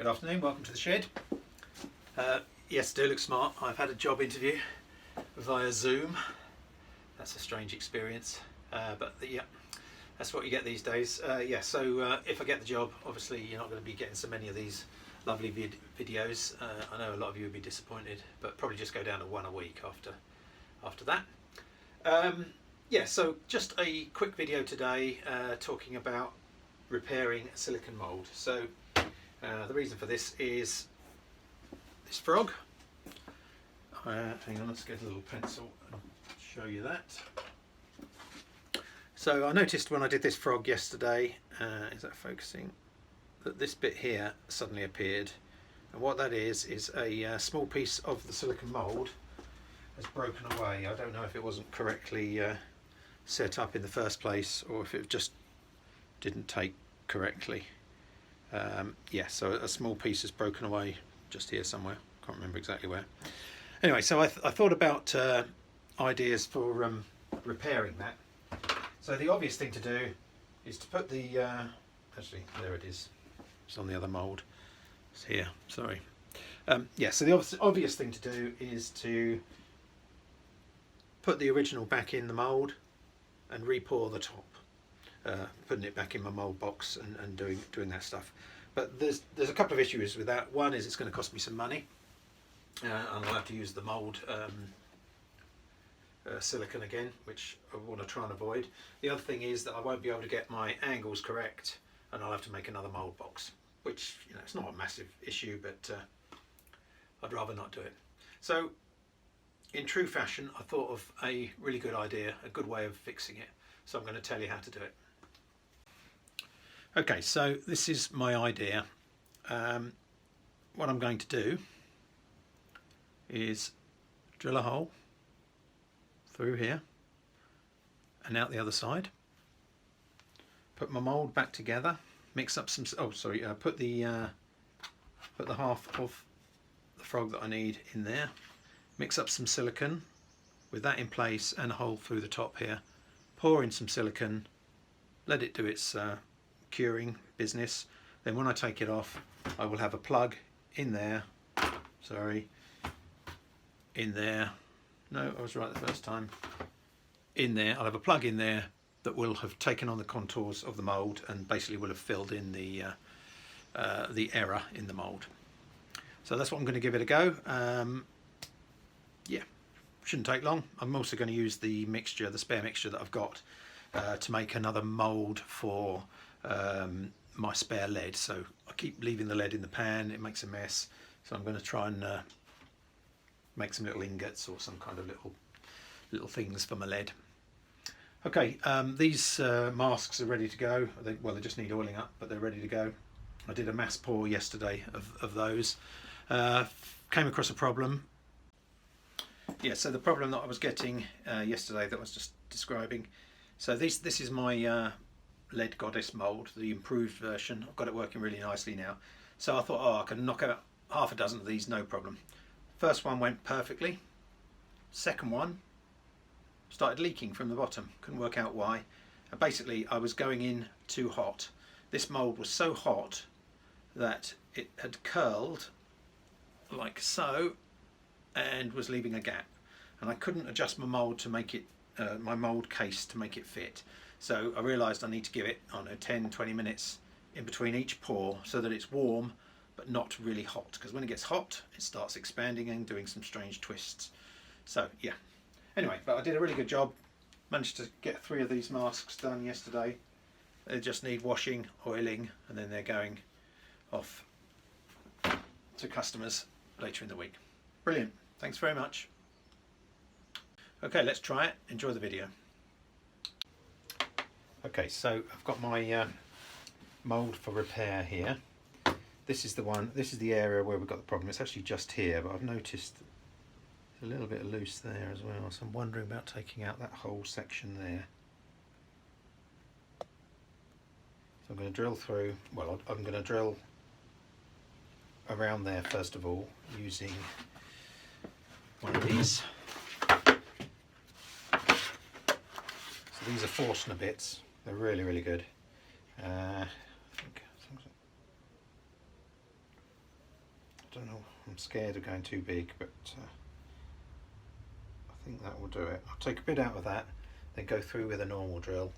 Good afternoon, welcome to the shed. Yes, do look smart. I've had a job interview via Zoom. That's a strange experience, but yeah, that's what you get these days. So if I get the job, obviously you're not going to be getting so many of these lovely videos. I know a lot of you would be disappointed, but probably just go down to one a week after that. Yeah, so just a quick video today talking about repairing silicone mould. So the reason for this is this frog. Hang on, let's get a little pencil and show you that. So I noticed when I did this frog yesterday, is that focusing, that this bit here suddenly appeared, and what that is a small piece of the silicone mould has broken away. I don't know if it wasn't correctly set up in the first place or if it just didn't take correctly. Yeah, so a small piece has broken away just here somewhere, can't remember exactly where. Anyway, so I thought about ideas for repairing that. So the obvious thing to do is to put the, actually there it is, it's on the other mould, it's here, sorry. Yeah, so the obvious thing to do is to put the original back in the mould and re-pour the top. Putting it back in my mould box and doing that stuff. But there's a couple of issues with that. One is it's going to cost me some money, and I'll have to use the mould silicone again, which I want to try and avoid. The other thing is that I won't be able to get my angles correct, and I'll have to make another mould box, which, you know, it's not a massive issue, but I'd rather not do it. So in true fashion, I thought of a really good idea, a good way of fixing it. So I'm going to tell you how to do it. Okay, so this is my idea. What I'm going to do is drill a hole through here and out the other side. Put my mould back together. Mix up some. Put the half of the frog that I need in there. Mix up some silicone with that in place and a hole through the top here. Pour in some silicone, let it do its curing business. Then when I take it off, I will have a plug in there. Sorry, in there. No, I was right the first time. In there, I'll have a plug in there that will have taken on the contours of the mould and basically will have filled in the error in the mould. So that's what I'm going to give it a go. Yeah. Shouldn't take long. I'm also going to use the mixture, the spare mixture that I've got, to make another mould for my spare lead. So I keep leaving the lead in the pan, it makes a mess. So I'm going to try and make some little ingots or some kind of little things for my lead. Okay, these masks are ready to go. Well, they just need oiling up, but they're ready to go. I did a mass pour yesterday of those. Came across a problem. Yeah, so the problem that I was getting yesterday that I was just describing. So this is my lead goddess mould, the improved version. I've got it working really nicely now. So I thought, I can knock out half a dozen of these, no problem. First one went perfectly. Second one started leaking from the bottom. Couldn't work out why. And basically, I was going in too hot. This mould was so hot that it had curled like so and was leaving a gap, and I couldn't adjust my mould to make it my mould case to make it fit. So I realised I need to give it, I don't know, 10-20 minutes in between each pour so that it's warm but not really hot, because when it gets hot it starts expanding and doing some strange twists. So yeah, anyway, but I did a really good job. Managed to get 3 of these masks done yesterday. They just need washing, oiling, and then they're going off to customers later in the week. Brilliant, thanks very much. Okay, let's try it. Enjoy the video. Okay, so I've got my mould for repair here. This is the one, this is the area where we've got the problem. It's actually just here, but I've noticed there's a little bit loose there as well, so I'm wondering about taking out that whole section there. So I'm going to drill through, well, I'm going to drill around there first of all using one of these. So these are Forstner bits. They're really, really good. I don't know, I'm scared of going too big, but I think that will do it. I'll take a bit out of that, then go through with a normal drill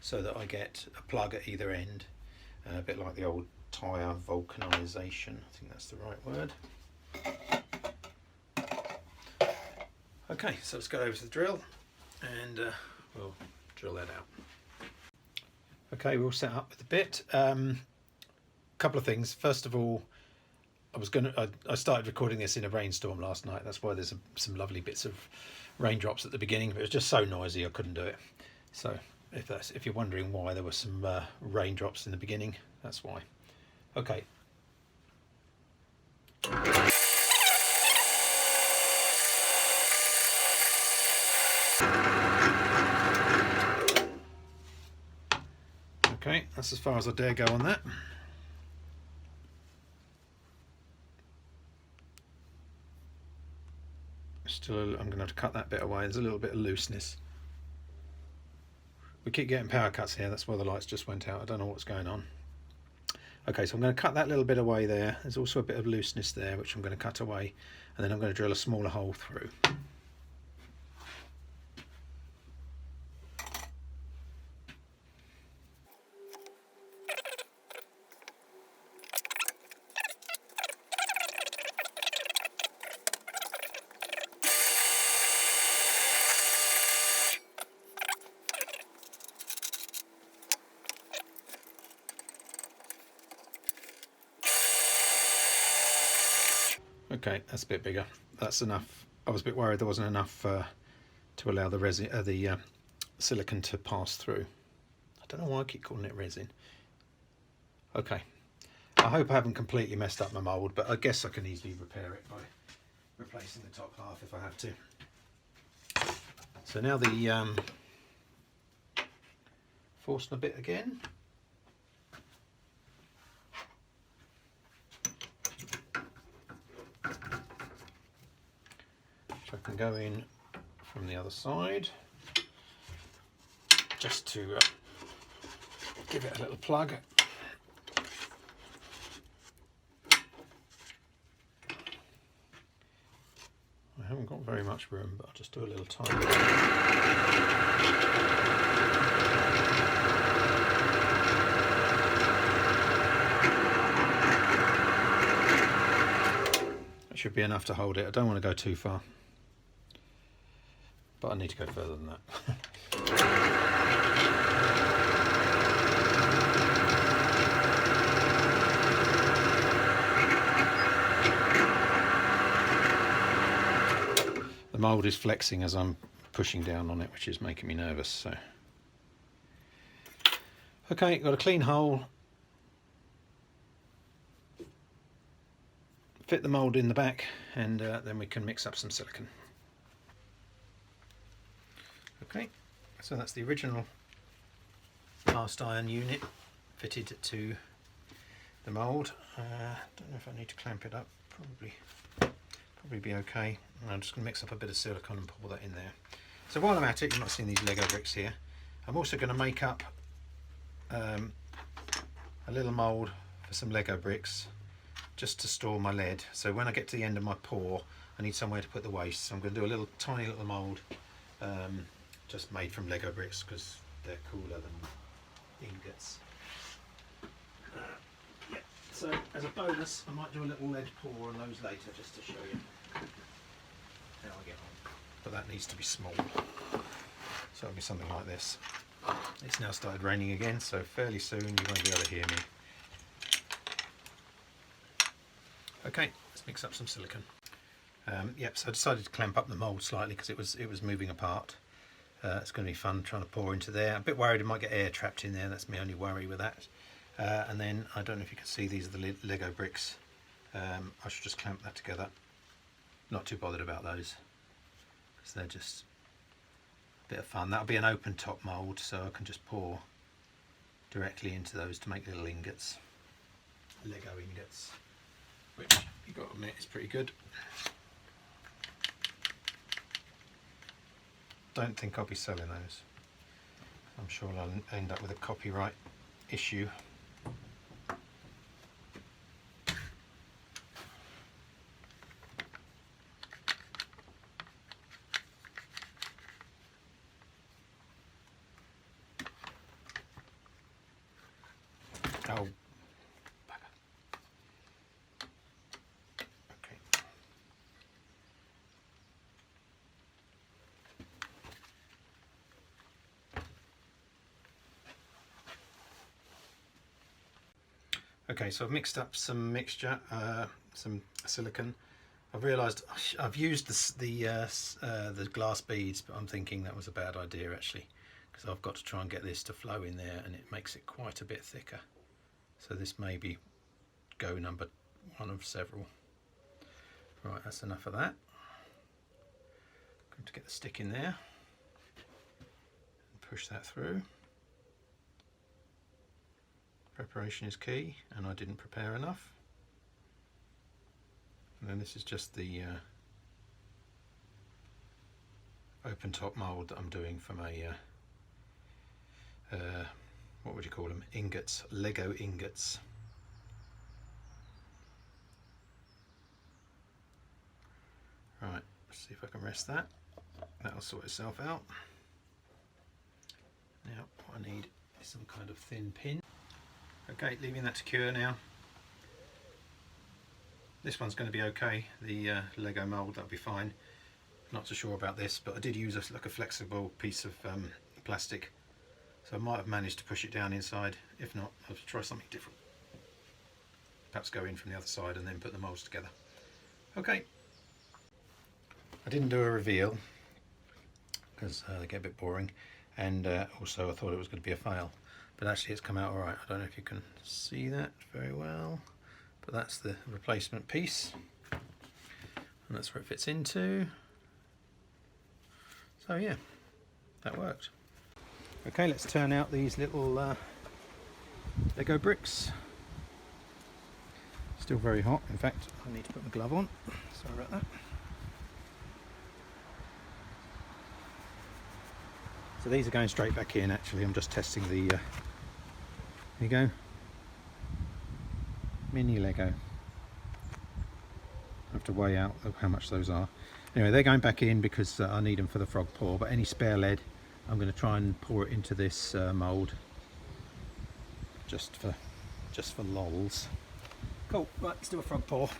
so that I get a plug at either end, a bit like the old tyre vulcanisation. I think that's the right word. Okay, so let's go over to the drill and we'll drill that out. Okay, we're all set up with the bit. Couple of things. First of all, I started recording this in a rainstorm last night. That's why there's some lovely bits of raindrops at the beginning, but it was just so noisy I couldn't do it. So if you're wondering why there were some raindrops in the beginning, that's why. Okay. Okay, that's as far as I dare go on that. I'm going to have to cut that bit away. There's a little bit of looseness. We keep getting power cuts here, that's why the lights just went out. I don't know what's going on. Okay, so I'm going to cut that little bit away there. There's also a bit of looseness there which I'm going to cut away, and then I'm going to drill a smaller hole through. Okay, that's a bit bigger. That's enough. I was a bit worried there wasn't enough to allow the resin, the silicone to pass through. I don't know why I keep calling it resin. Okay, I hope I haven't completely messed up my mould, but I guess I can easily repair it by replacing the top half if I have to. So now the Forstner bit again. I can go in from the other side just to give it a little plug. I haven't got very much room, but I'll just do a little tiny bit. That should be enough to hold it. I don't want to go too far, but I need to go further than that. The mould is flexing as I'm pushing down on it, which is making me nervous. So, okay, got a clean hole. Fit the mould in the back, and then we can mix up some silicone. Okay, so that's the original cast iron unit fitted to the mould. Don't know if I need to clamp it up. Probably be okay. I'm just going to mix up a bit of silicone and pour that in there. So while I'm at it, you might see these Lego bricks here. I'm also going to make up a little mould for some Lego bricks just to store my lead. So when I get to the end of my pour, I need somewhere to put the waste. So I'm going to do a little tiny little mould. Just made from Lego bricks because they're cooler than ingots. Yeah. So as a bonus, I might do a little lead pour on those later just to show you how I get on. But that needs to be small. So it'll be something like this. It's now started raining again, so fairly soon you won't be able to hear me. Okay, let's mix up some silicone. Yep, so I decided to clamp up the mould slightly because it was moving apart. It's going to be fun trying to pour into there. I'm a bit worried it might get air trapped in there. That's my only worry with that. And then I don't know if you can see, these are the Lego bricks. I should just clamp that together. Not too bothered about those because they're just a bit of fun. That'll be an open top mould, so I can just pour directly into those to make little ingots. Lego ingots, which you've got to admit is pretty good. Don't think I'll be selling those. I'm sure I'll end up with a copyright issue. Oh, bugger. Okay. Okay, so I've mixed up some mixture, some silicone. I've realised I've used the glass beads, but I'm thinking that was a bad idea actually, because I've got to try and get this to flow in there, and it makes it quite a bit thicker. So this may be go number one of several. Right, that's enough of that. Going to get the stick in there and push that through. Preparation is key, and I didn't prepare enough. And then this is just the open top mould that I'm doing for my what would you call them? Ingots, Lego ingots. Right, let's see if I can rest that. That'll sort itself out. Now what I need is some kind of thin pin. Okay, leaving that to cure now. This one's going to be okay, the Lego mould, that'll be fine. Not so sure about this, but I did use like a flexible piece of plastic, so I might have managed to push it down inside. If not, I'll try something different. Perhaps go in from the other side and then put the moulds together. Okay. I didn't do a reveal because they get a bit boring, and also I thought it was going to be a fail. But actually it's come out alright. I don't know if you can see that very well, but that's the replacement piece, and that's where it fits into. So yeah, that worked. Okay, let's turn out these little Lego bricks. Still very hot. In fact, I need to put my glove on. Sorry about that. So these are going straight back in actually. I'm just testing the, there you go, mini Lego. I have to weigh out how much those are. Anyway, they're going back in because I need them for the frog pour, but any spare lead I'm going to try and pour it into this mould just for lols. Cool, right, let's do a frog pour.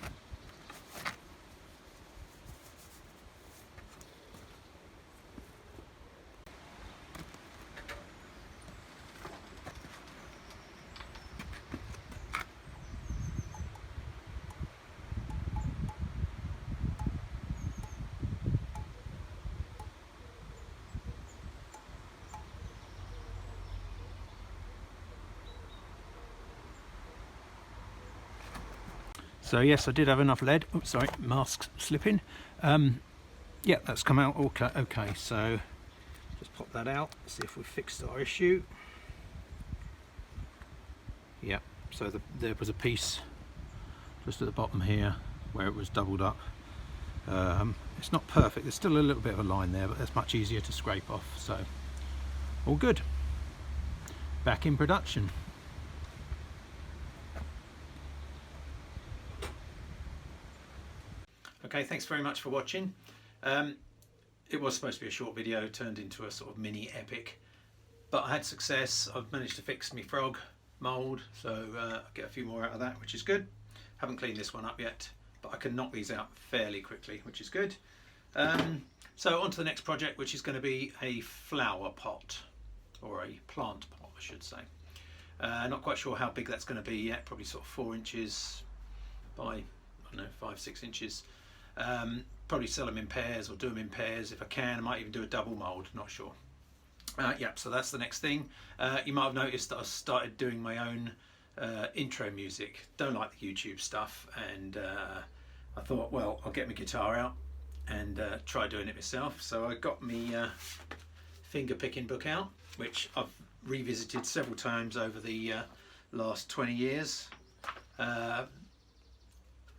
So yes, I did have enough lead. Oops, sorry, mask slipping. Yeah, that's come out okay. So just pop that out, see if we've fixed our issue. Yeah, so there was a piece just at the bottom here where it was doubled up. It's not perfect, there's still a little bit of a line there, but that's much easier to scrape off, so all good. Back in production. Okay, thanks very much for watching. It was supposed to be a short video, turned into a sort of mini epic, but I had success. I've managed to fix my frog, mould, so I get a few more out of that, which is good. Haven't cleaned this one up yet, but I can knock these out fairly quickly, which is good. So on to the next project, which is going to be a flower pot, or a plant pot I should say. Not quite sure how big that's going to be yet, probably sort of 4 inches by, I don't know, 5-6 inches. Probably sell them in pairs or do them in pairs if I can. I might even do a double mould, not sure. Yeah, so that's the next thing. You might have noticed that I started doing my own intro music. Don't like the YouTube stuff, and I thought, well, I'll get my guitar out and try doing it myself. So I got me finger picking book out, which I've revisited several times over the last 20 years.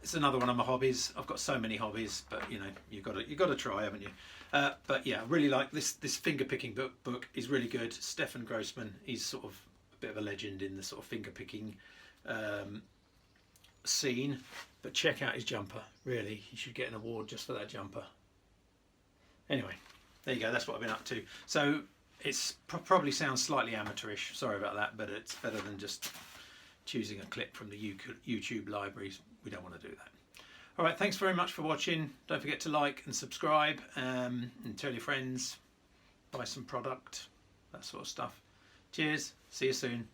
It's another one of my hobbies. I've got so many hobbies, but you know, you've got to try, haven't you? But yeah, I really like this finger picking book is really good. Stefan Grossman, he's sort of a bit of a legend in the sort of finger picking scene. But check out his jumper. Really, he should get an award just for that jumper. Anyway, there you go. That's what I've been up to. So it's probably sounds slightly amateurish. Sorry about that, but it's better than just choosing a clip from the YouTube libraries. We don't want to do that. All right, thanks very much for watching. Don't forget to like and subscribe, and tell your friends, buy some product, that sort of stuff. Cheers, see you soon.